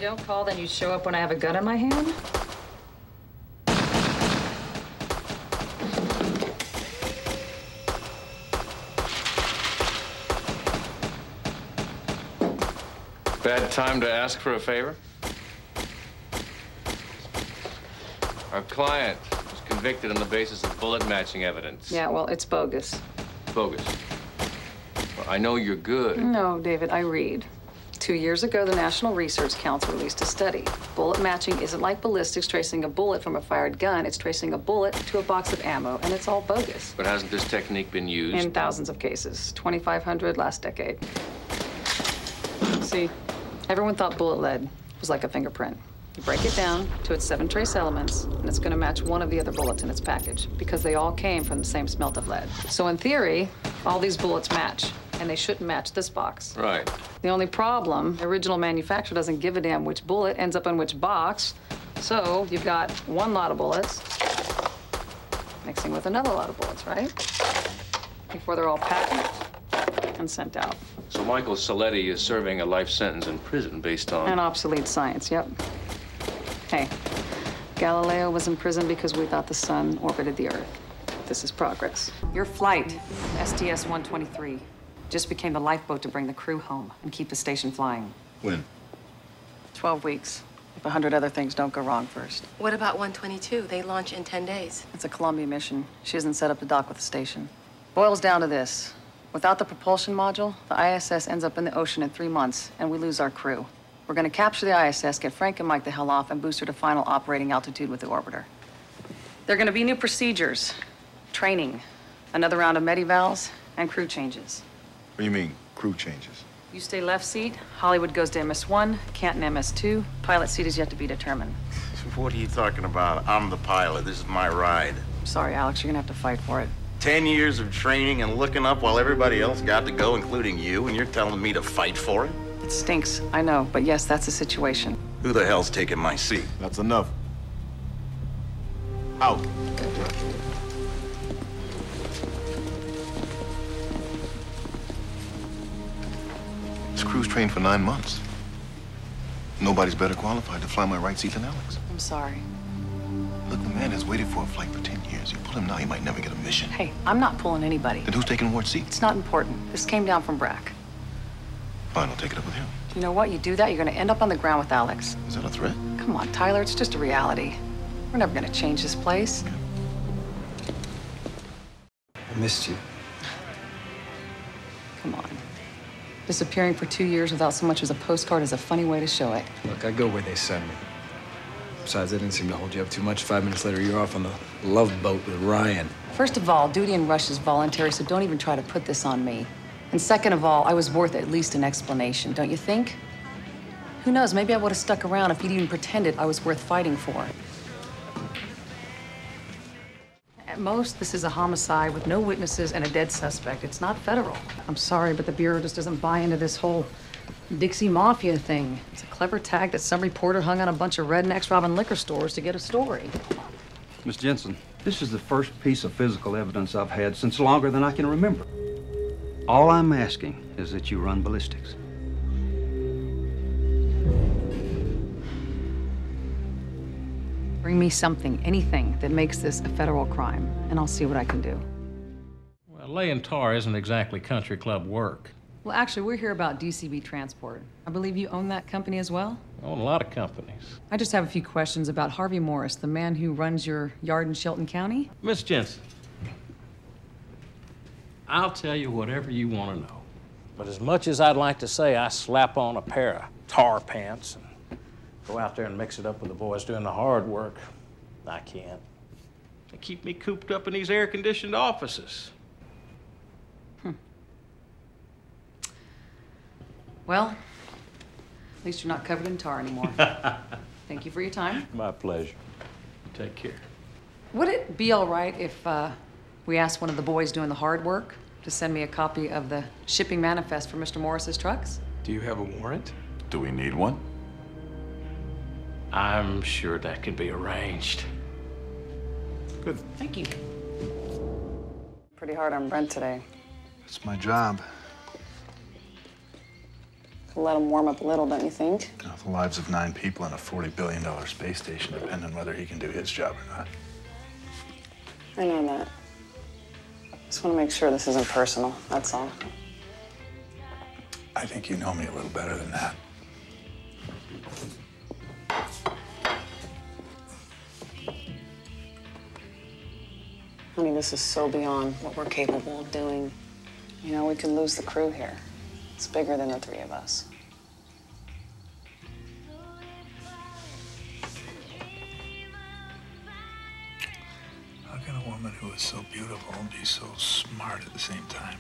You don't call, then you show up when I have a gun in my hand? Bad time to ask for a favor? Our client was convicted on the basis of bullet matching evidence. Yeah, well, it's bogus. Bogus. Well, I know you're good. No, David, I read. 2 years ago, the National Research Council released a study. Bullet matching isn't like ballistics tracing a bullet from a fired gun. It's tracing a bullet to a box of ammo, and it's all bogus. But hasn't this technique been used? In thousands of cases. 2,500 last decade. See, everyone thought bullet lead was like a fingerprint. You break it down to its 7 trace elements, and it's going to match one of the other bullets in its package because they all came from the same smelt of lead. So in theory, all these bullets match, and they shouldn't match this box. Right. The only problem, the original manufacturer doesn't give a damn which bullet ends up in which box. So you've got one lot of bullets mixing with another lot of bullets, right? Before they're all packaged and sent out. So Michael Saletti is serving a life sentence in prison based on... An obsolete science, yep. Hey, Galileo was in prison because we thought the sun orbited the Earth. This is progress. Your flight, STS-123, just became the lifeboat to bring the crew home and keep the station flying. When? 12 weeks, if 100 other things don't go wrong first. What about 122? They launch in 10 days. It's a Columbia mission. She isn't set up to dock with the station. Boils down to this. Without the propulsion module, the ISS ends up in the ocean in 3 months, and we lose our crew. We're gonna capture the ISS, get Frank and Mike the hell off, and boost her to final operating altitude with the orbiter. There are gonna be new procedures, training, another round of medivals, and crew changes. What do you mean, crew changes? You stay left seat, Hollywood goes to MS1, Canton MS2, pilot seat is yet to be determined. What are you talking about? I'm the pilot. This is my ride. I'm sorry, Alex, you're gonna have to fight for it. 10 years of training and looking up while everybody else got to go, including you, and you're telling me to fight for it? It stinks, I know, but yes, that's the situation. Who the hell's taking my seat? That's enough. Out. This crew's trained for 9 months. Nobody's better qualified to fly my right seat than Alex. I'm sorry. Look, the man has waited for a flight for 10 years. You pull him now, he might never get a mission. Hey, I'm not pulling anybody. Then who's taking what seat? It's not important. This came down from Brack. Fine, I'll take it up with him. You know what? You do that, you're gonna end up on the ground with Alex. Is that a threat? Come on, Tyler, it's just a reality. We're never gonna change this place. I missed you. Come on. Disappearing for 2 years without so much as a postcard is a funny way to show it. Look, I go where they send me. Besides, they didn't seem to hold you up too much. 5 minutes later, you're off on the love boat with Ryan. First of all, duty and rush is voluntary, so don't even try to put this on me. And second of all, I was worth at least an explanation, don't you think? Who knows, maybe I would have stuck around if you'd even pretended I was worth fighting for. At most, this is a homicide with no witnesses and a dead suspect. It's not federal. I'm sorry, but the Bureau just doesn't buy into this whole Dixie Mafia thing. It's a clever tag that some reporter hung on a bunch of rednecks robbing liquor stores to get a story. Miss Jensen, this is the first piece of physical evidence I've had since longer than I can remember. All I'm asking is that you run ballistics. Bring me something, anything that makes this a federal crime, and I'll see what I can do. Well, laying tar isn't exactly country club work. Well, actually, we're here about DCB Transport. I believe you own that company as well? I own a lot of companies. I just have a few questions about Harvey Morris, the man who runs your yard in Shelton County. Miss Jensen, I'll tell you whatever you want to know. But as much as I'd like to say I slap on a pair of tar pants and go out there and mix it up with the boys doing the hard work, I can't. They keep me cooped up in these air-conditioned offices. Well, at least you're not covered in tar anymore. Thank you for your time. My pleasure. Take care. Would it be all right if we asked one of the boys doing the hard work to send me a copy of the shipping manifest for Mr. Morris's trucks? Do you have a warrant? Do we need one? I'm sure that can be arranged. Good. Thank you. Pretty hard on Brent today. It's my job. Could let him warm up a little, don't you think? Now, the lives of 9 people in a $40 billion space station depend on whether he can do his job or not. I know that. Just want to make sure this isn't personal, that's all. I think you know me a little better than that. Honey, this is so beyond what we're capable of doing. You know, we could lose the crew here. It's bigger than the 3 of us. How can a woman who is so beautiful be so smart at the same time?